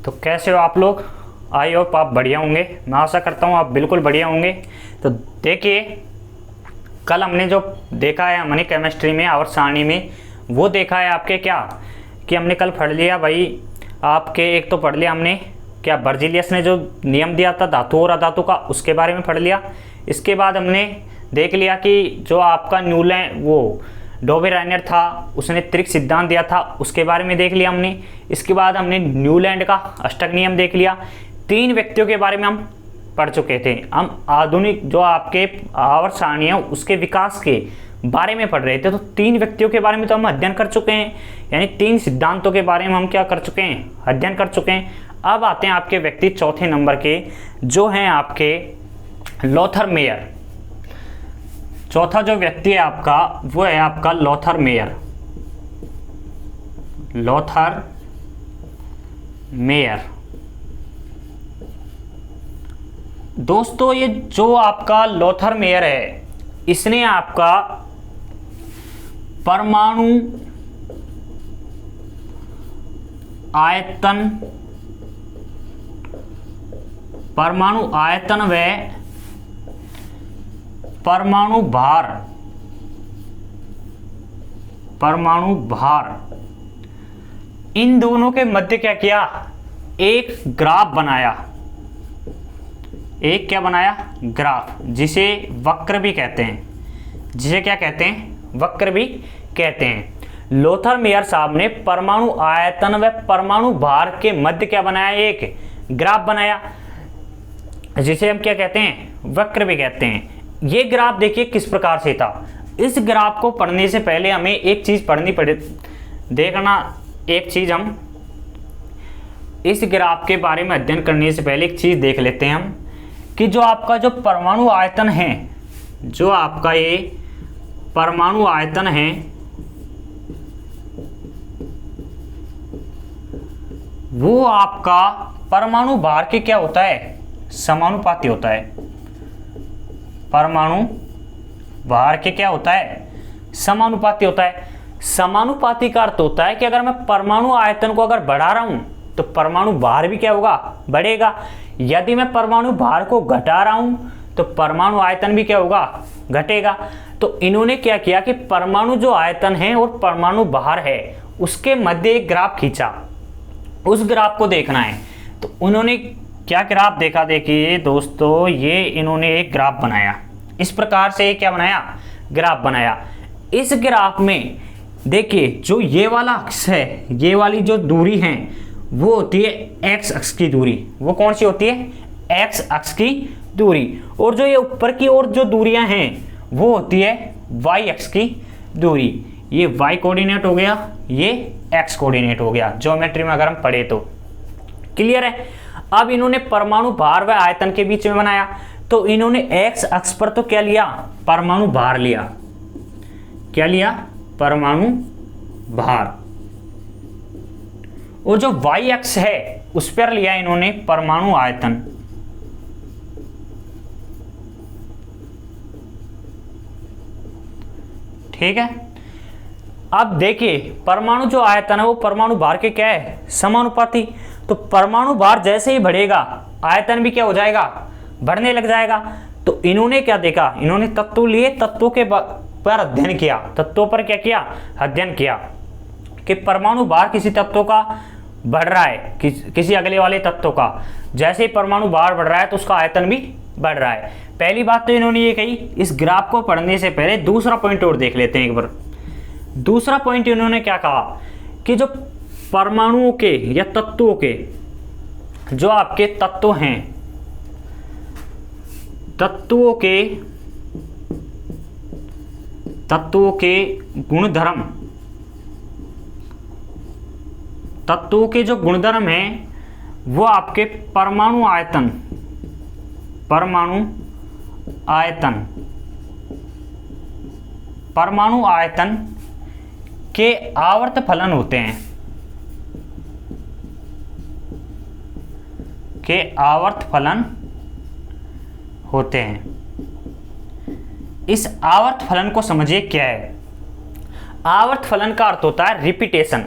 तो कैसे हो आप लोग? आई होप आप बढ़िया होंगे। मैं आशा करता हूँ आप बिल्कुल बढ़िया होंगे। तो देखिए, कल हमने जो देखा है हमने केमिस्ट्री में आवर्त सारणी में, वो देखा है आपके क्या कि हमने कल पढ़ लिया भाई आपके, एक तो पढ़ लिया हमने क्या बर्जीलियस ने जो नियम दिया था धातु और अधातु का, उसके बारे में पढ़ लिया। इसके बाद हमने देख लिया कि जो आपका न्यूलैंड वो डोबेराइनर था उसने त्रिक सिद्धांत दिया था, उसके बारे में देख लिया हमने। इसके बाद हमने न्यूलैंड का अष्टक नियम देख लिया। 3 व्यक्तियों के बारे में हम पढ़ चुके थे। हम आधुनिक जो आपके आवर्त सारणी है उसके विकास के बारे में पढ़ रहे थे। तो 3 व्यक्तियों के बारे में तो हम अध्ययन कर चुके हैं, यानी 3 सिद्धांतों के बारे में हम क्या कर चुके हैं, अध्ययन कर चुके हैं। अब आते हैं आपके व्यक्ति चौथे नंबर के, जो हैं आपके लोथर मेयर। चौथा जो व्यक्ति है आपका वो है आपका लोथर मेयर। लोथर मेयर दोस्तों, ये जो आपका लोथर मेयर है इसने आपका परमाणु आयतन व परमाणु भार इन दोनों के मध्य क्या किया, एक ग्राफ बनाया। एक क्या बनाया, ग्राफ, जिसे वक्र भी कहते हैं। जिसे क्या कहते हैं, वक्र भी कहते हैं। लोथर मेयर साहब ने परमाणु आयतन व परमाणु भार के मध्य क्या बनाया, एक ग्राफ बनाया, जिसे हम क्या कहते हैं, वक्र भी कहते हैं। ये ग्राफ देखिए किस प्रकार से था। इस ग्राफ को पढ़ने से पहले हमें एक चीज पढ़नी पड़े, देखना एक चीज, हम इस ग्राफ के बारे में अध्ययन करने से पहले एक चीज देख लेते हैं हम कि जो आपका जो परमाणु आयतन है, जो आपका ये परमाणु आयतन है वो आपका परमाणु भार के क्या होता है, समानुपाती होता है। परमाणु भार के क्या होता है, समानुपाती होता है। समानुपाती का अर्थ होता है कि अगर मैं परमाणु आयतन को अगर बढ़ा रहा हूं तो परमाणु भार भी क्या होगा, बढ़ेगा। यदि मैं परमाणु भार को घटा रहा हूं तो परमाणु आयतन भी क्या होगा, घटेगा। तो इन्होंने क्या किया कि परमाणु जो आयतन है और परमाणु भार है उसके मध्य एक ग्राफ खींचा। उस ग्राफ को देखना है तो उन्होंने क्या ग्राफ देखा, देखिए दोस्तों, ये इन्होंने एक ग्राफ बनाया। इस प्रकार से क्या बनाया, ग्राफ बनाया। इस ग्राफ में देखिए जो ये वाला अक्ष है, ये वाली जो दूरी है वो होती है एक्स अक्ष की दूरी। वो कौन सी होती है, एक्स अक्ष की दूरी। और जो ये ऊपर की ओर जो दूरियां हैं वो होती है वाई अक्ष की दूरी। ये वाई कोऑर्डिनेट हो गया, ये एक्स कोऑर्डिनेट हो गया, ज्योमेट्री में अगर हम पढ़े तो। क्लियर है। अब इन्होंने परमाणु भार व आयतन के बीच में बनाया तो इन्होंने एक्स अक्ष पर तो क्या लिया, परमाणु भार लिया। क्या लिया, परमाणु भार। और जो वाई अक्ष है उस पर लिया इन्होंने परमाणु आयतन। ठीक है। अब देखिए परमाणु जो आयतन है वो परमाणु भार के क्या है, समानुपाती। तो परमाणु भार जैसे ही बढ़ेगा आयतन भी क्या हो जाएगा, बढ़ने लग जाएगा। तो इन्होंने क्या देखा, इन्होंने तत्व लिए, तत्वों के पर अध्ययन किया। तत्वों पर क्या किया, अध्ययन किया कि परमाणु भार किसी तत्व का बढ़ रहा है, किसी अगले वाले तत्व का। जैसे ही परमाणु भार बढ़ रहा है तो उसका आयतन भी बढ़ रहा है। पहली बात तो इन्होंने ये कही। इस ग्राफ को पढ़ने से पहले दूसरा पॉइंट और देख लेते हैं एक बार। दूसरा पॉइंट इन्होंने क्या कहा कि जो परमाणुओं के या तत्वों के जो आपके तत्व हैं, तत्वों के गुणधर्म, तत्वों के जो गुणधर्म हैं वो आपके परमाणु आयतन के आवर्त फलन होते हैं, के आवर्त फलन होते हैं। इस आवर्त फलन को समझिए क्या है। आवर्त फलन का अर्थ होता है रिपीटेशन।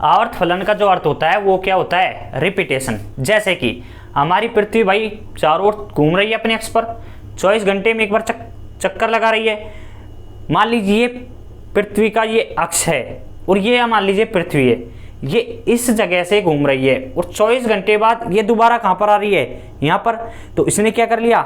आवर्त फलन का जो अर्थ होता है वो क्या होता है, रिपीटेशन। जैसे कि हमारी पृथ्वी भाई चारों ओर घूम रही है अपने अक्ष पर, 24 घंटे में एक बार चक्कर लगा रही है। मान लीजिए पृथ्वी का ये अक्ष है और ये मान लीजिए पृथ्वी है, ये इस जगह से घूम रही है और 24 घंटे बाद ये दोबारा कहाँ पर आ रही है, यहाँ पर। तो इसने क्या कर लिया,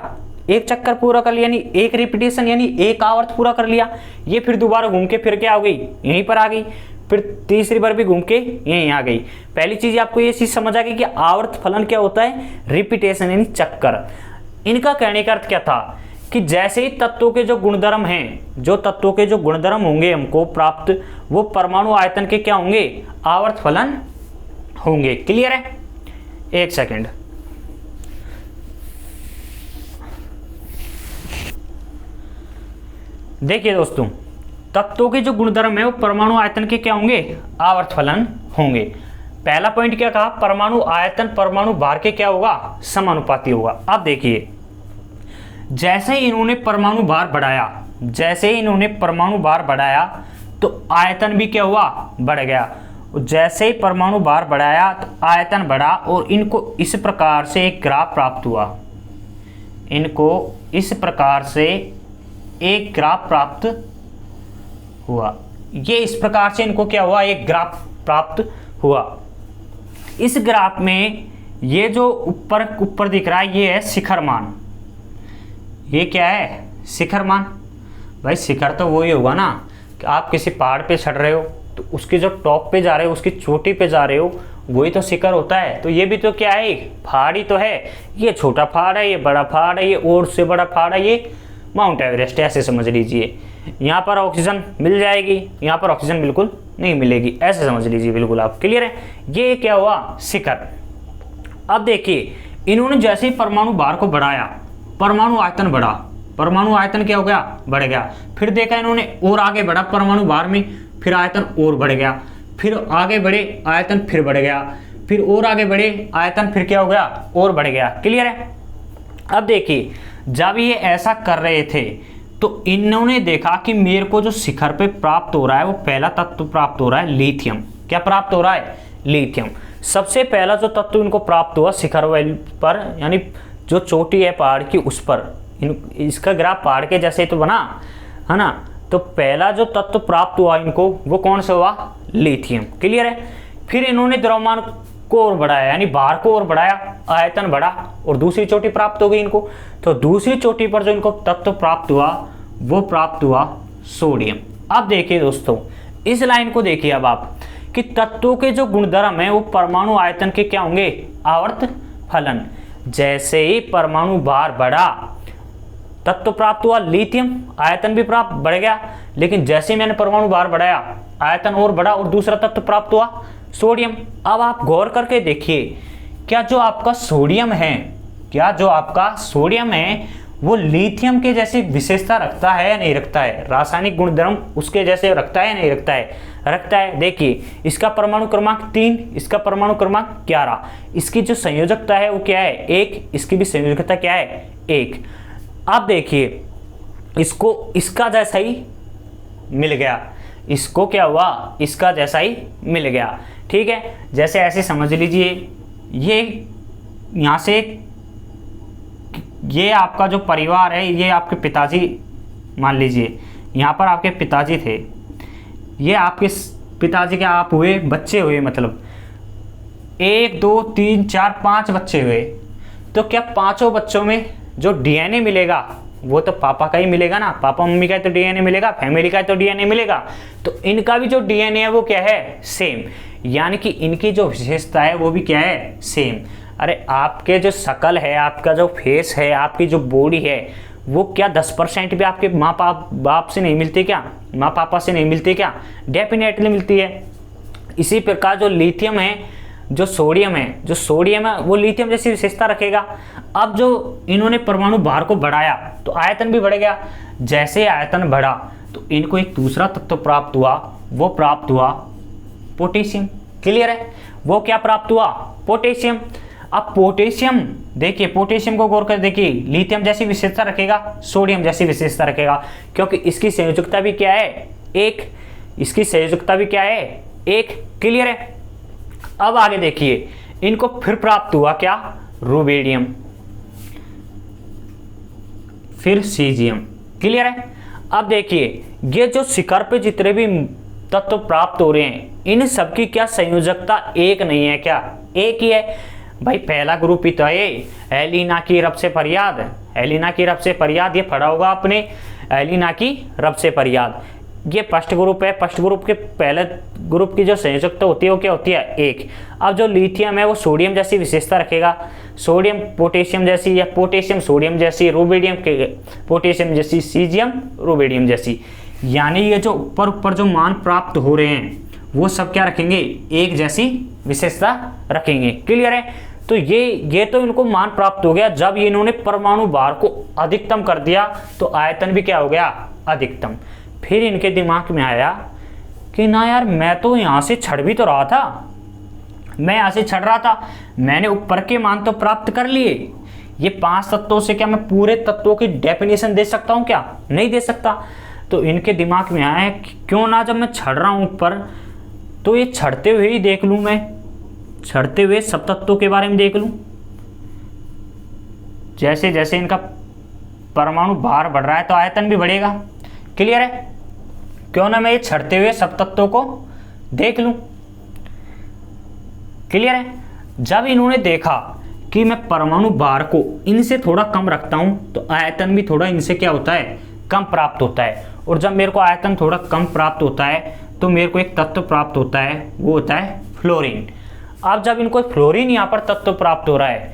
एक चक्कर पूरा कर लिया, यानी एक रिपीटेशन, यानी एक आवर्त पूरा कर लिया। ये फिर दोबारा घूम के फिर क्या हो गई, यहीं पर आ गई, फिर तीसरी बार भी घूम के यहीं आ गई। पहली चीज आपको ये चीज समझ आ गई कि आवर्त फलन क्या होता है, रिपीटेशन यानी चक्कर। इनका कहने का अर्थ क्या था कि जैसे ही तत्वों के जो गुणधर्म हैं, जो तत्वों के जो गुणधर्म होंगे हमको प्राप्त, वो परमाणु आयतन के क्या होंगे, आवर्त फलन होंगे। क्लियर है? एक सेकंड, देखिए दोस्तों, तत्वों के जो गुणधर्म है वो परमाणु आयतन के क्या होंगे, आवर्त फलन होंगे। पहला पॉइंट क्या कहा, परमाणु आयतन परमाणु भार के क्या होगा, समानुपाती होगा। अब देखिए, जैसे ही इन्होंने परमाणु भार बढ़ाया, जैसे ही इन्होंने परमाणु भार बढ़ाया तो आयतन भी क्या हुआ, बढ़ गया। जैसे ही परमाणु भार बढ़ाया तो आयतन बढ़ा और इनको इस प्रकार से एक ग्राफ प्राप्त हुआ, इनको इस प्रकार से एक ग्राफ प्राप्त हुआ। ये इस प्रकार से इनको क्या हुआ, एक ग्राफ प्राप्त हुआ। इस ग्राफ में ये जो ऊपर दिख रहा है ये है शिखर मान। ये क्या है, शिखर मान। भाई शिखर तो वही होगा ना कि आप किसी पहाड़ पे चढ़ रहे हो तो उसके जो टॉप पे जा रहे हो, उसकी चोटी पे जा रहे हो, वही तो शिखर होता है। तो ये भी तो क्या है, पहाड़ ही तो है। ये छोटा पहाड़ है, ये बड़ा पहाड़ है, ये और से बड़ा पहाड़ है, ये माउंट एवरेस्ट है, ऐसे समझ लीजिए। यहाँ पर ऑक्सीजन मिल जाएगी, यहाँ पर ऑक्सीजन बिल्कुल नहीं मिलेगी, ऐसे समझ लीजिए बिल्कुल आप। क्लियर है? ये क्या हुआ, शिखर। अब देखिए, इन्होंने जैसे ही परमाणु भार को बढ़ाया, परमाणु आयतन बढ़ा, परमाणु आयतन क्या हो गया, बढ़ गया। फिर देखा इन्होंने और आगे बढ़ा परमाणु भार में, फिर आयतन और बढ़ गया, फिर आगे बढ़े आयतन फिर बढ़ गया, फिर और आगे बढ़े आयतन फिर क्या हो गया, और बढ़ गया। क्लियर है? अब देखिए, जब ये ऐसा कर रहे थे तो इन्होंने देखा कि मेरे को जो शिखर पे प्राप्त हो रहा है वो पहला तत्व प्राप्त हो रहा है लिथियम। क्या प्राप्त हो रहा है, लिथियम। सबसे पहला जो तत्व इनको प्राप्त हुआ शिखर पर, यानी जो चोटी है पहाड़ की उस पर, इसका ग्राफ पहाड़ के जैसे तो बना है ना। तो पहला जो तत्व प्राप्त हुआ इनको वो कौन सा हुआ, लिथियम। क्लियर है? फिर इन्होंने द्रव्यमान को और बढ़ाया, यानी भार को और बढ़ाया, आयतन बढ़ा और दूसरी चोटी प्राप्त हो गई इनको। तो दूसरी चोटी पर जो इनको तत्व प्राप्त हुआ वो प्राप्त हुआ सोडियम। अब देखिए दोस्तों, इस लाइन को देखिए अब आप कि तत्वों के जो गुणधर्म है वो परमाणु आयतन के क्या होंगे, आवर्त फलन। जैसे ही परमाणु भार बढ़ा, तत्व प्राप्त हुआ लिथियम, आयतन भी प्राप्त बढ़ गया। लेकिन जैसे ही मैंने परमाणु भार बढ़ाया, आयतन और बढ़ा और दूसरा तत्व प्राप्त हुआ सोडियम। अब आप गौर करके देखिए, क्या जो आपका सोडियम है, क्या जो आपका सोडियम है वो लिथियम के जैसी विशेषता रखता है या नहीं रखता है, रासायनिक गुणधर्म उसके जैसे रखता है या नहीं रखता है, रखता है। देखिए, इसका परमाणु क्रमांक 3, इसका परमाणु क्रमांक 11, इसकी जो संयोजकता है वो क्या है, 1, इसकी भी संयोजकता क्या है, 1। अब देखिए, इसको इसका जैसा ही मिल गया, इसको क्या हुआ, इसका जैसा ही मिल गया। ठीक है? जैसे ऐसे समझ लीजिए, ये यहाँ से ये आपका जो परिवार है, ये आपके पिताजी मान लीजिए, यहाँ पर आपके पिताजी थे, ये आपके पिताजी के आप हुए, बच्चे हुए, मतलब 1 2 3 4 5 बच्चे हुए। तो क्या पांचों बच्चों में जो डीएनए मिलेगा वो तो पापा का ही मिलेगा ना, पापा मम्मी का तो डीएनए मिलेगा, फैमिली का तो डीएनए मिलेगा। तो इनका भी जो डीएनए है वो क्या है, सेम, यानी कि इनकी जो विशेषता है वो भी क्या है, सेम। अरे आपके जो शकल है, आपका जो फेस है, आपकी जो बॉडी है, वो क्या 10% भी आपके माँ बाप से नहीं मिलती क्या, माँ पापा से नहीं मिलती क्या, डेफिनेटली मिलती है। इसी प्रकार जो लिथियम है, जो सोडियम है वो लिथियम जैसी विशेषता रखेगा। अब जो इन्होंने परमाणु भार को बढ़ाया तो आयतन भी बढ़ गया। जैसे आयतन बढ़ा तो इनको एक दूसरा तत्व प्राप्त हुआ, वो प्राप्त हुआ पोटेशियम। क्लियर है? वो क्या प्राप्त हुआ, पोटेशियम। अब पोटेशियम, देखिए पोटेशियम को गौर कर देखिए, लिथियम जैसी विशेषता रखेगा, सोडियम जैसी विशेषता रखेगा, क्योंकि इसकी संयोजकता भी क्या है, 1, इसकी संयोजकता भी क्या है, 1। क्लियर है? अब आगे देखिए, इनको फिर प्राप्त हुआ क्या, रुबिडियम, फिर सीजियम। क्लियर है। अब देखिए, ये जो शिखर पे जितने भी तत्व प्राप्त हो रहे हैं, इन सबकी क्या संयोजकता एक नहीं है क्या, एक ही है भाई। पहला ग्रुप ही तो है एलिना की रब से फरियाद, एलिना की रब से फरियाद, ये पढ़ा होगा आपने, एलिना की रब से फरियाद। ये फर्स्ट ग्रुप है। फर्स्ट ग्रुप के पहले ग्रुप की जो संयोजकता होती है वो क्या होती है, एक। अब जो लिथियम है वो सोडियम जैसी विशेषता रखेगा, सोडियम पोटेशियम जैसी, या पोटेशियम सोडियम जैसी, रुबिडियम के पोटेशियम जैसी, सीजियम रुबिडियम जैसी। यानी ये जो ऊपर ऊपर जो मान प्राप्त हो रहे हैं वो सब क्या रखेंगे, एक जैसी विशेषता रखेंगे। क्लियर है। तो ये तो इनको मान प्राप्त हो गया। जब इन्होंने परमाणु भार को अधिकतम कर दिया तो आयतन भी क्या हो गया, अधिकतम। फिर इनके दिमाग में आया कि ना यार, मैं तो यहाँ से छड़ भी तो रहा था, मैं यहाँ से छड़ रहा था, मैंने ऊपर के मान तो प्राप्त कर लिए, ये 5 तत्वों से क्या मैं पूरे तत्वों की डेफिनेशन दे सकता हूँ क्या, नहीं दे सकता। तो इनके दिमाग में आया कि क्यों ना जब मैं छड़ रहा हूँ ऊपर, तो ये छड़ते हुए ही देख लूँ, मैं छड़ते हुए सब तत्वों के बारे में देख लूँ। जैसे जैसे इनका परमाणु भार बढ़ रहा है तो आयतन भी बढ़ेगा। क्लियर है। क्यों ना मैं ये छड़ते हुए सब तत्वों को देख लूं। क्लियर है। जब इन्होंने देखा कि मैं परमाणु भार को इनसे थोड़ा कम रखता हूं तो आयतन भी थोड़ा इनसे क्या होता है, कम प्राप्त होता है। और जब मेरे को आयतन थोड़ा कम प्राप्त होता है तो मेरे को एक तत्व प्राप्त होता है, वो होता है फ्लोरीन। अब जब इनको फ्लोरीन यहाँ पर तत्व प्राप्त हो रहा है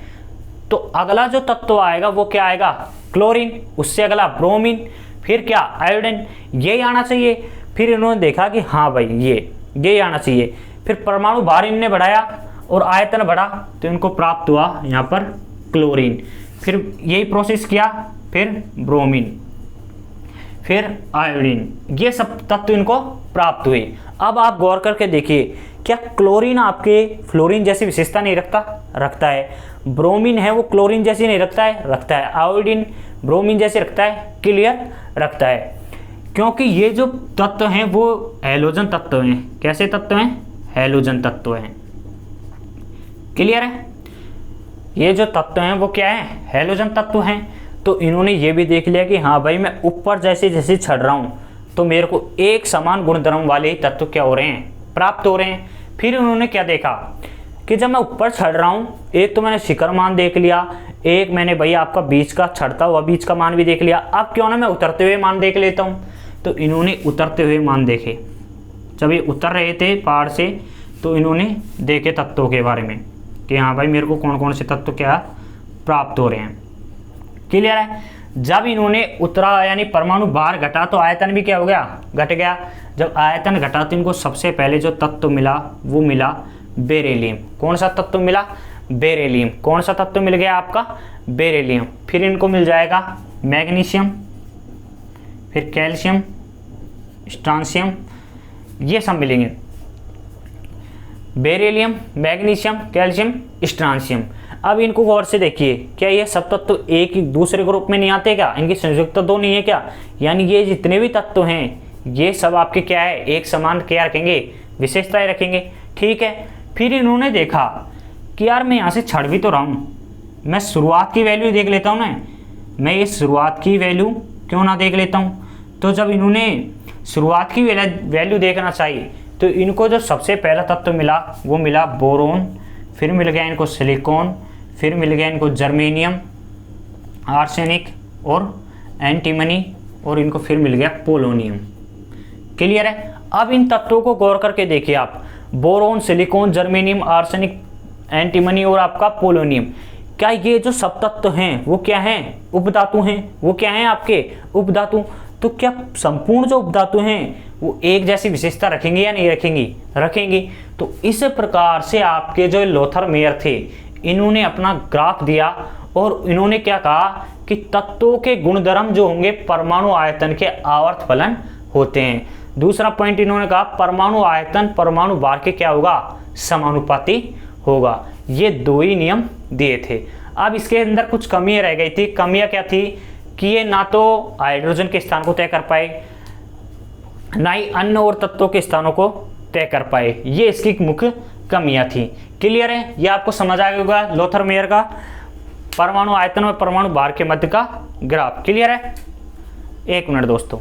तो अगला जो तत्व आएगा वो क्या आएगा, क्लोरीन, उससे अगला ब्रोमीन, फिर क्या, आयोडीन, ये आना चाहिए। फिर इन्होंने देखा कि हाँ भाई ये आना चाहिए। फिर परमाणु भार इनने बढ़ाया और आयतन बढ़ा तो इनको प्राप्त हुआ यहाँ पर क्लोरीन। फिर यही प्रोसेस किया, फिर ब्रोमीन, फिर आयोडीन, ये सब तत्व इनको प्राप्त हुए। अब आप गौर करके देखिए, क्या क्लोरीन आपके फ्लोरीन जैसी विशेषता नहीं रखता, रखता है। ब्रोमीन है वो क्लोरीन जैसी नहीं रखता है, रखता है। आयोडीन ब्रोमीन जैसे रखता है, क्लियर, रखता है। क्योंकि ये जो तत्व हैं वो हैलोजन तत्व हैं। कैसे तत्व हैं, हैलोजन तत्व हैं। क्लियर है। ये जो तत्व हैं वो क्या है, हैलोजन तत्व हैं। तो इन्होंने ये भी देख लिया कि हाँ भाई, मैं ऊपर जैसे जैसे चढ़ रहा हूँ तो मेरे को एक समान गुणधर्म वाले ही तत्व क्या हो रहे हैं, प्राप्त हो रहे हैं। फिर उन्होंने क्या देखा कि जब मैं ऊपर चढ़ रहा हूँ, एक तो मैंने शिखर मान देख लिया, एक मैंने भैया आपका बीच का चढ़ता हुआ बीच का मान भी देख लिया। अब क्यों ना मैं उतरते हुए मान देख लेता हूँ। तो इन्होंने उतरते हुए मान देखे। जब ये उतर रहे थे पहाड़ से तो इन्होंने देखे तत्वों के बारे में कि हाँ भाई, मेरे को कौन कौन से तत्व क्या प्राप्त हो रहे हैं। क्लियर है। जब इन्होंने उतरा यानी परमाणु भार घटा तो आयतन भी क्या हो गया, घट गया। जब आयतन घटा तो इनको सबसे पहले जो तत्व मिला वो मिला बेरिलियम। कौन सा तत्व मिला, बेरिलियम। कौन सा तत्व मिल गया आपका, बेरिलियम। फिर इनको मिल जाएगा मैग्नीशियम, फिर कैल्शियम, स्ट्रांसियम, ये सब मिलेंगे। Beryllium, magnesium, calcium, strontium. अब इनको गौर से देखिए, क्या ये सब तत्व एक ही दूसरे ग्रुप में नहीं आते क्या, इनकी संयुक्तता दो नहीं है क्या। यानी ये जितने भी तत्व हैं ये सब आपके क्या है, एक समान क्या रखेंगे, विशेषताएं रखेंगे। ठीक है। फिर इन्होंने देखा कि यार मैं यहाँ से छड़ भी तो रहा हूँ, मैं शुरुआत की वैल्यू देख लेता हूँ ना, मैं ये शुरुआत की वैल्यू क्यों ना देख लेता हूँ। तो जब इन्होंने शुरुआत की वैल्यू देखना चाहिए तो इनको जो सबसे पहला तत्व मिला वो मिला बोरोन, फिर मिल गया इनको सिलिकॉन, फिर मिल गया इनको जर्मेनियम, आर्सेनिक और एंटीमनी, और इनको फिर मिल गया पोलोनियम। क्लियर है। अब इन तत्वों को गौर करके देखिए आप, boron, silicon, germanium, arsenic, antimony और आपका पोलोनियम। क्या ये जो सब तत्व हैं वो क्या हैं, उपधातु हैं। वो क्या हैं आपके, उपधातु। तो क्या संपूर्ण जो उपधातु हैं वो एक जैसी विशेषता रखेंगे या नहीं रखेंगी, रखेंगी। तो इस प्रकार से आपके जो लोथर मेयर थे इन्होंने अपना ग्राफ दिया और इन्होंने क्या कहा कि तत्वों के गुणधर्म जो होंगे परमाणु आयतन के आवर्त फलन होते हैं। दूसरा पॉइंट इन्होंने कहा परमाणु आयतन परमाणु भार के क्या होगा, समानुपाती होगा। ये दो ही नियम दिए थे। अब इसके अंदर कुछ कमियां रह गई थी। कमियां क्या थी कि ये ना तो हाइड्रोजन के स्थान को तय कर पाए, ना ही अन्य और तत्वों के स्थानों को तय कर पाए। ये इसकी मुख्य कमियां थी। क्लियर है, ये आपको समझ आ गया होगा लोथर मेयर का परमाणु आयतन और परमाणु भार के मध्य का ग्राफ। क्लियर है, एक मिनट दोस्तों।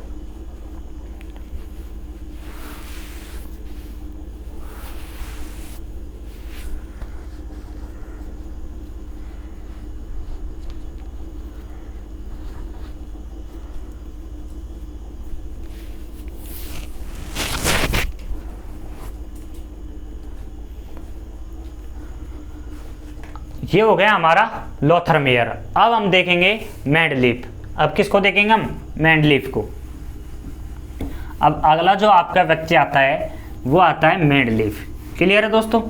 ये हो गया हमारा लोथर मेयर। अब हम देखेंगे मेंडलीफ। अब किसको देखेंगे हम? मेंडलीफ को। अब अगला जो आपका व्यक्ति आता है वो आता है मेंडलीफ। क्लियर है दोस्तों?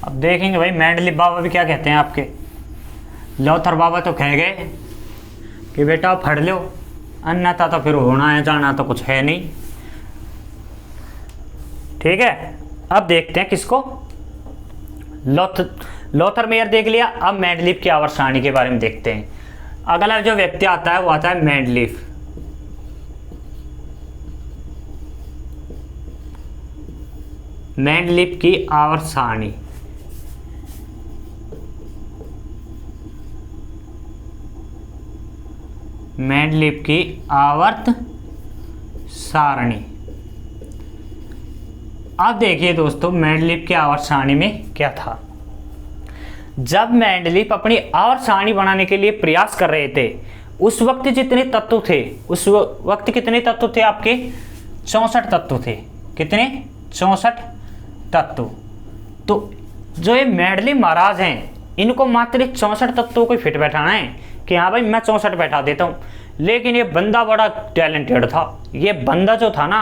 अब देखेंगे भाई मेंडलीफ बाबा भी क्या कहते हैं आपके। लोथर बाबा तो कह गए कि बेटा पढ़ लो, अन्यथा तो फिर होना है जाना तो कुछ है नहीं। ठीक है, अब देखते हैं किसको। लोथर मेयर देख लिया, अब मेंडलीफ की आवर्त सारणी के बारे में देखते हैं। अगला जो व्यक्ति आता है वो आता है मेंडलीफ। मेंडलीफ की आवर्त सारणी। मेंडलीफ की आवर्त सारणी। अब देखिए दोस्तों मेंडलीफ की आवर्त सारणी में क्या था। जब मेंडलीफ अपनी आवर्त सारणी बनाने के लिए प्रयास कर रहे थे, उस वक्त जितने तत्व थे, उस वक्त कितने तत्व थे आपके? 64 तत्व थे। कितने? 64 तत्व। तो जो ये मेंडलीफ महाराज हैं, इनको मात्र 64 तत्वों को फिट बैठाना है कि हाँ भाई मैं 64 बैठा देता हूँ। लेकिन ये बंदा बड़ा टैलेंटेड था। ये बंदा जो था ना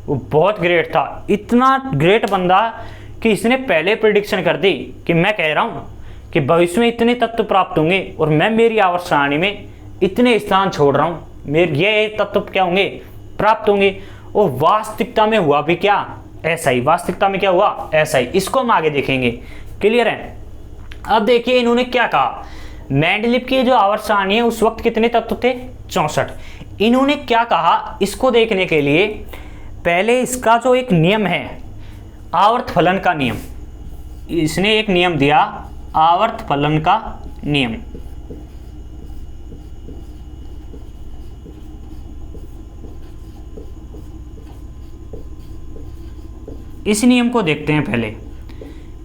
वो बहुत ग्रेट था। इतना ग्रेट बंदा कि इसने पहले प्रेडिक्शन कर दी कि मैं कह रहा हूँ कि भविष्य में इतने तत्व प्राप्त होंगे और मैं मेरी आवर्त सारणी में इतने स्थान छोड़ रहा हूँ, मेरे ये तत्व क्या होंगे? प्राप्त होंगे। और वास्तविकता में हुआ भी क्या? ऐसा ही। वास्तविकता में क्या हुआ? ऐसा ही। इसको हम आगे देखेंगे। क्लियर है? अब देखिए इन्होंने क्या कहा। मेंडलीफ की जो आवर्त सारणी है उस वक्त कितने तत्व थे? 64। इन्होंने क्या कहा इसको देखने के लिए, पहले इसका जो एक नियम है आवर्त फलन का नियम, इसने एक नियम दिया आवर्त फलन का नियम। इस नियम को देखते हैं पहले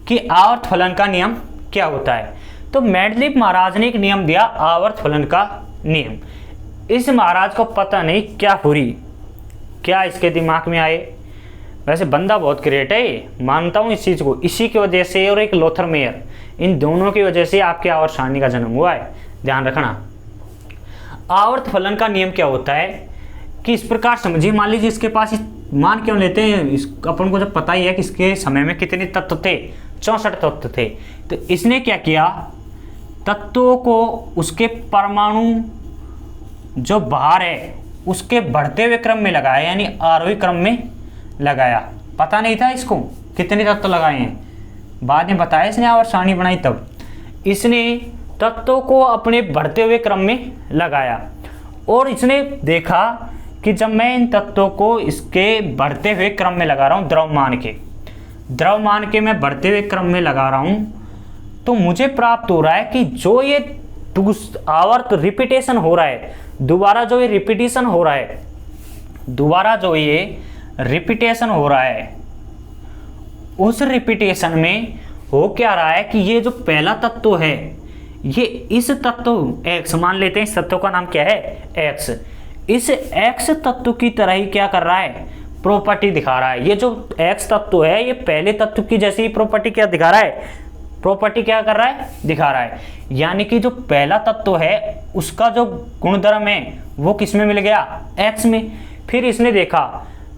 कि आवर्त फलन का नियम क्या होता है। तो मेंडलीफ महाराज ने एक नियम दिया आवर्त फलन का नियम। इस महाराज को पता नहीं क्या हुई, क्या इसके दिमाग में आए। वैसे बंदा बहुत ग्रेट है ये, मानता हूँ इस चीज़ को। इसी की वजह से और एक लोथर मेयर, इन दोनों की वजह से आपके आवर्त सारणी का जन्म हुआ है। ध्यान रखना। आवर्त फलन का नियम क्या होता है कि इस प्रकार समझिए, मान लीजिए इसके पास, मान क्यों लेते हैं, इस अपन को जब पता ही है कि इसके समय में कितने तत्व थे, 64 तत्व थे। तो इसने क्या किया, तत्वों को उसके परमाणु जो बाहर है उसके बढ़ते हुए क्रम में लगाया, यानी आरोही क्रम में लगाया। पता नहीं था इसको कितने तत्व लगाए हैं, बाद में बताया इसने आवर्त सारणी बनाई तब। इसने तत्वों को अपने बढ़ते हुए क्रम में लगाया और इसने देखा कि जब मैं इन तत्वों को इसके बढ़ते हुए क्रम में लगा रहा हूँ, द्रव्यमान के मैं बढ़ते हुए क्रम में लगा रहा हूँ, तो मुझे प्राप्त हो रहा है कि जो ये आवर्त रिपीटेशन हो रहा है, दोबारा जो ये रिपीटेशन हो रहा है, उस रिपीटेशन में हो क्या रहा है कि ये जो पहला तत्व है, ये इस तत्व x, मान लेते हैं इस तत्व का नाम क्या है, x। इस x तत्व की तरह ही क्या कर रहा है, प्रॉपर्टी दिखा रहा है। ये जो x तत्व है ये पहले तत्व की जैसी प्रॉपर्टी क्या दिखा रहा है, प्रॉपर्टी क्या कर रहा है, दिखा रहा है। यानी कि जो पहला तत्व है उसका जो गुणधर्म है वो किस में मिल गया, x में। फिर इसने देखा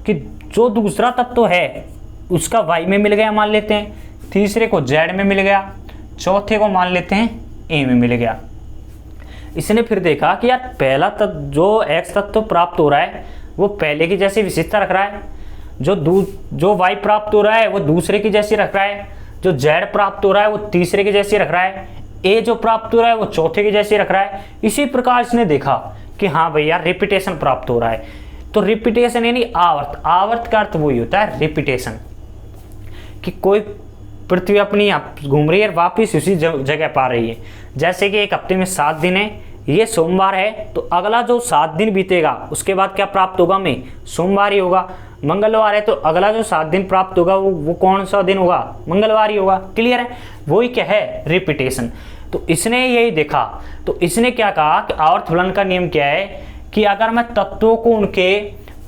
कि जो दूसरा तत्व है उसका y में मिल गया, मान लेते हैं, तीसरे को z में मिल गया, चौथे को मान लेते हैं a में मिल गया। इसने फिर देखा कि यार पहला तत्व जो x तत्व प्राप्त हो रहा है वो पहले की जैसी विशेषता रख रहा है, जो y प्राप्त हो रहा है वो दूसरे की जैसी रख रहा है, जो z प्राप्त हो रहा है वो तीसरे की जैसी रख रहा है, ए जो प्राप्त हो रहा है वो चौथे के जैसे रख रहा है। इसी प्रकार इसने देखा कि हाँ भैया रिपीटेशन प्राप्त हो रहा है। तो रिपीटेशन यानी आवर्त, आवर्त का अर्थ वही होता है रिपीटेशन, कि कोई पृथ्वी अपनी घूम रही है वापिस उसी जगह पा रही है। जैसे कि एक हफ्ते में 7 दिन है, ये सोमवार है तो अगला जो 7 दिन बीतेगा उसके बाद क्या प्राप्त होगा, हमें सोमवार ही होगा। मंगलवार है तो अगला जो 7 दिन प्राप्त होगा वो कौन सा दिन होगा, मंगलवार ही होगा। क्लियर है, वही क्या है, रिपीटेशन। तो इसने यही देखा, तो इसने क्या कहा कि आवर्त फलन का नियम क्या है कि अगर मैं तत्वों को उनके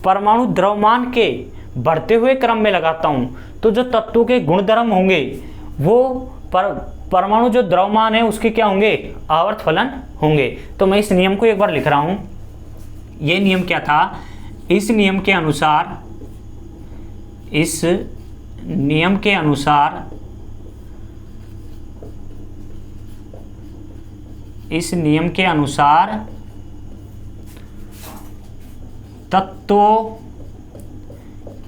परमाणु द्रव्यमान के बढ़ते हुए क्रम में लगाता हूँ तो जो तत्वों के गुणधर्म होंगे वो परमाणु जो द्रव्यमान है उसके क्या होंगे, आवर्त फलन होंगे। तो मैं इस नियम को एक बार लिख रहा हूं। ये नियम क्या था, इस नियम के अनुसार, इस नियम के अनुसार, इस नियम के अनुसार तत्वों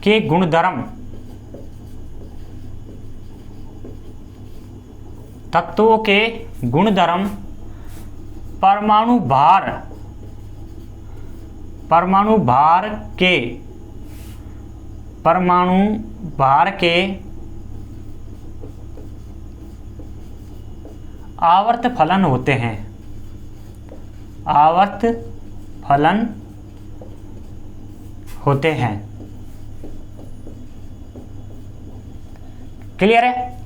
के गुणधर्म, तत्वों के गुणधर्म परमाणु भार, परमाणु भार के, परमाणु भार के आवर्त फलन होते हैं, आवर्त फलन होते हैं। क्लियर है।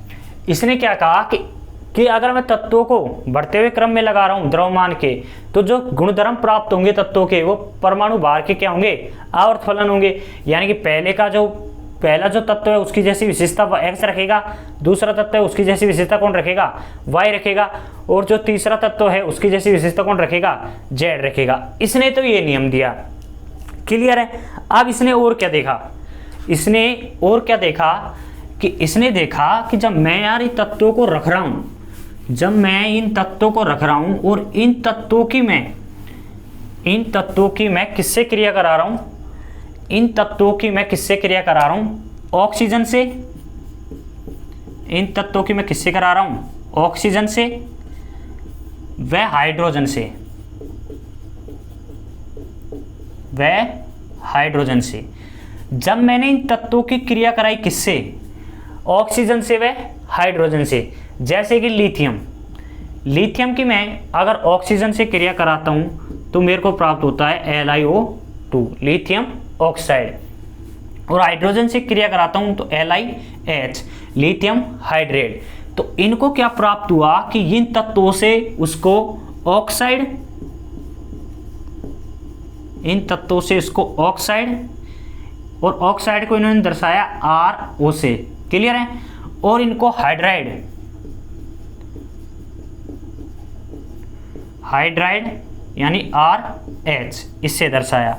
इसने क्या कहा कि अगर मैं तत्वों को बढ़ते हुए क्रम में लगा रहा हूं द्रव्यमान के, तो जो गुणधर्म प्राप्त होंगे तत्वों के वो परमाणु भार के क्या होंगे, आवर्त फलन होंगे। यानी कि पहला जो तत्व है उसकी जैसी विशेषता x रखेगा, दूसरा तत्व है उसकी जैसी विशेषता कौन रखेगा, y रखेगा, और जो तीसरा तत्व है उसकी जैसी विशेषता कौन रखेगा, z रखेगा। इसने तो ये नियम दिया। क्लियर है। अब इसने और क्या देखा, इसने और क्या देखा कि इसने देखा कि जब मैं यार इन तत्वों को रख रहा हूं, जब मैं इन तत्वों को रख रहा हूं और इन तत्वों की मैं किससे क्रिया करा रहा हूं, इन तत्वों की मैं किससे क्रिया करा रहा हूं, ऑक्सीजन से। इन तत्वों की मैं किससे करा रहा हूं, ऑक्सीजन से व हाइड्रोजन से, व हाइड्रोजन से। जब मैंने इन तत्वों की क्रिया कराई किससे, ऑक्सीजन से व हाइड्रोजन से। जैसे कि लिथियम, लिथियम की मैं अगर ऑक्सीजन से क्रिया कराता हूं तो मेरे को प्राप्त होता है LiO2, लिथियम ऑक्साइड, और हाइड्रोजन से क्रिया कराता हूं तो LiH, लिथियम हाइड्रेट। तो इनको क्या प्राप्त हुआ कि इन तत्वों से उसको ऑक्साइड, इन तत्वों से इसको ऑक्साइड, और ऑक्साइड को इन्होंने दर्शाया RO से। क्लियर है। और इनको हाइड्राइड, हाइड्राइड यानी RH इससे दर्शाया।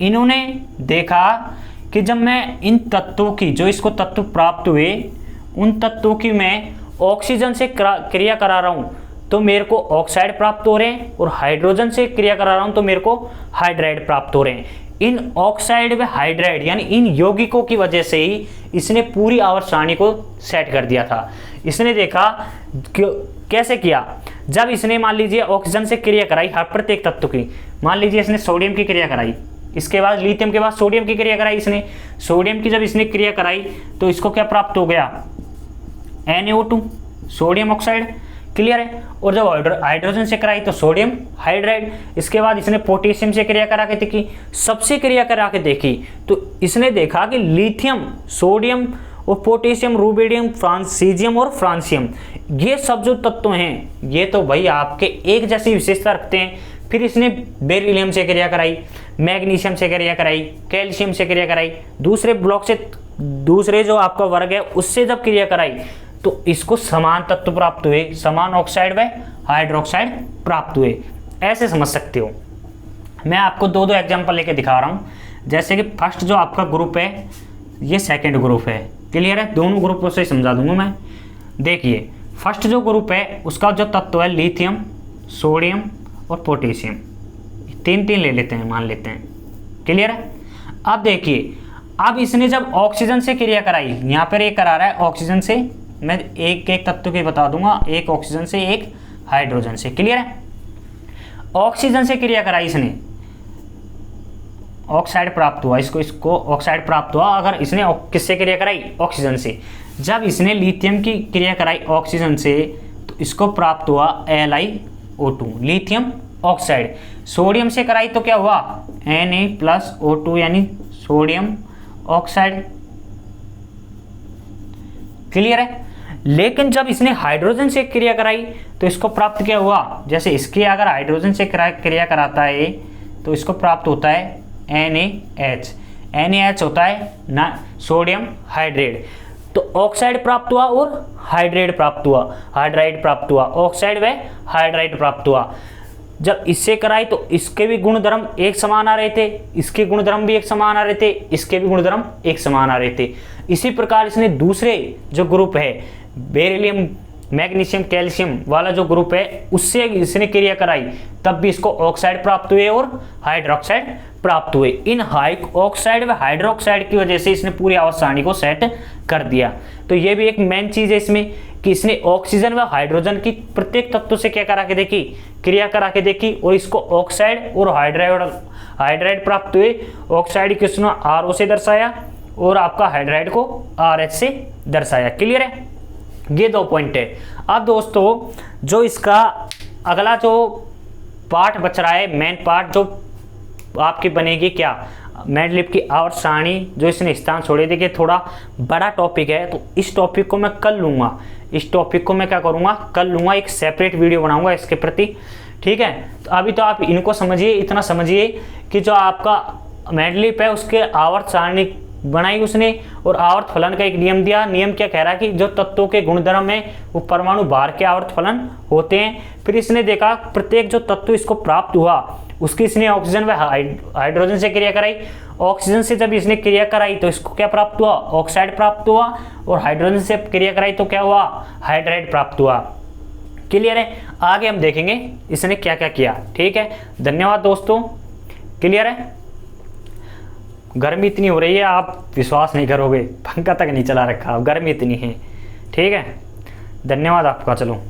इन्होंने देखा कि जब मैं इन तत्वों की, जो इसको तत्व प्राप्त हुए, उन तत्वों की मैं ऑक्सीजन से क्रिया करा रहा हूं तो मेरे को ऑक्साइड प्राप्त हो रहे हैं, और हाइड्रोजन से क्रिया करा रहा हूं तो मेरे को हाइड्राइड प्राप्त हो रहे हैं। इन ऑक्साइड व हाइड्राइड यानी इन यौगिकों की वजह से ही इसने पूरी आवर्त सारणी को सेट कर दिया था। इसने देखा कैसे किया, जब इसने मान लीजिए ऑक्सीजन से क्रिया कराई हर प्रत्येक तत्व की, मान लीजिए इसने सोडियम की क्रिया कराई, इसके बाद लिथियम के बाद सोडियम की क्रिया कराई, इसने सोडियम की जब इसने क्रिया कराई तो इसको क्या प्राप्त हो गया, NaO2, सोडियम ऑक्साइड। क्लियर है। और जब हाइड्रोजन से कराई तो सोडियम हाइड्राइड। इसके बाद इसने पोटेशियम से क्रिया करा के देखी, सबसे क्रिया करा के देखी तो इसने देखा कि लिथियम, सोडियम और पोटेशियम, रूबिडियम, सीजियम और फ्रांसियम, ये सब जो तत्व हैं ये तो भाई आपके एक जैसी विशेषता रखते हैं। फिर इसने बेरिलियम से क्रिया कराई, मैग्नीशियम से क्रिया कराई, कैल्शियम से क्रिया कराई, दूसरे ब्लॉक से, दूसरे जो आपका वर्ग है उससे जब क्रिया कराई तो इसको समान तत्व प्राप्त हुए, समान ऑक्साइड व हाइड्रोक्साइड प्राप्त हुए। ऐसे समझ सकते हो। मैं आपको दो एग्जांपल लेके दिखा रहा हूँ। जैसे कि फर्स्ट जो आपका ग्रुप है ये सेकंड ग्रुप है। क्लियर है। दोनों ग्रुपों से समझा दूंगा मैं। देखिए फर्स्ट जो ग्रुप है उसका जो तत्व है लिथियम, सोडियम और पोटेशियम, तीन ले लेते हैं, मान लेते हैं। क्लियर है। अब देखिए, अब इसने जब ऑक्सीजन से क्रिया कराई, यहाँ पर एक करा रहा है ऑक्सीजन से, मैं एक एक तत्व के बता दूंगा, एक ऑक्सीजन से एक हाइड्रोजन से। क्लियर है। ऑक्सीजन से क्रिया कराई इसने, ऑक्साइड प्राप्त हुआ, इसको ऑक्साइड प्राप्त हुआ। अगर इसने किससे क्रिया कराई? ऑक्सीजन से। जब इसने लिथियम की क्रिया कराई ऑक्सीजन से तो इसको प्राप्त हुआ LiO2, लिथियम ऑक्साइड। सोडियम से कराई तो क्या हुआ? Na+O2 यानी सोडियम ऑक्साइड। क्लियर है। लेकिन जब इसने हाइड्रोजन से क्रिया कराई तो इसको प्राप्त क्या हुआ? जैसे इसकी अगर हाइड्रोजन से क्रिया कराता है तो इसको प्राप्त होता है NaH। NaH होता है ना सोडियम हाइड्रेट। तो ऑक्साइड प्राप्त हुआ और हाइड्रेट प्राप्त हुआ, हाइड्राइड प्राप्त हुआ, ऑक्साइड व हाइड्राइड प्राप्त हुआ। जब इससे कराई तो इसके भी गुणधर्म एक समान आ रहे थे, इसके गुणधर्म भी एक समान आ रहे थे, इसके भी गुणधर्म एक समान आ रहे थे। इसी प्रकार इसने दूसरे जो ग्रुप है बेरिलियम मैग्नीशियम कैल्शियम वाला जो ग्रुप है उससे इसने क्रिया कराई, तब भी इसको ऑक्साइड प्राप्त हुए और हाइड्रोक्साइड प्राप्त हुए। इन ऑक्साइड व हाइड्रोक्साइड की वजह से इसने पूरी आवर्त सारणी को सेट कर दिया। तो ये भी एक मेन चीज है इसमें कि इसने ऑक्सीजन व हाइड्रोजन की प्रत्येक तत्व से क्या करा के देखी? क्रिया करा के देखी, और इसको ऑक्साइड और हाइड्राइड प्राप्त हुए। ऑक्साइड को इसने RO से दर्शाया और आपका हाइड्राइड को RH से दर्शाया। क्लियर है। ये 2 पॉइंट है। अब दोस्तों जो इसका अगला जो पार्ट बच रहा है, मेन पार्ट जो आपकी बनेगी क्या? मेंडलीव की आवर्त सारणी जो इसने स्थान छोड़े, देखिए थोड़ा बड़ा टॉपिक है तो इस टॉपिक को मैं कल लूँगा। इस टॉपिक को मैं क्या करूँगा? कल लूँगा, एक सेपरेट वीडियो बनाऊँगा इसके प्रति। ठीक है। तो अभी तो आप इनको समझिए, इतना समझिए कि जो आपका मेंडलीव है उसके आवर्त सारणी बनाई उसने और आवर्त फलन का एक नियम दिया। नियम क्या कह रहा है कि जो तत्वों के गुणधर्म है वो परमाणु भार के आवर्त फलन होते हैं। फिर इसने देखा प्रत्येक जो तत्व इसको प्राप्त हुआ उसकी इसने ऑक्सीजन व हाइड्रोजन से क्रिया कराई। ऑक्सीजन से जब इसने क्रिया कराई तो इसको क्या प्राप्त हुआ? ऑक्साइड प्राप्त हुआ। और हाइड्रोजन से क्रिया कराई तो क्या हुआ? हाइड्राइड प्राप्त हुआ। क्लियर है। आगे हम देखेंगे इसने क्या क्या किया। ठीक है। धन्यवाद दोस्तों। क्लियर है। गर्मी इतनी हो रही है आप विश्वास नहीं करोगे, पंखा तक नहीं चला रखा, गर्मी इतनी है। ठीक है। धन्यवाद आपका। चलो।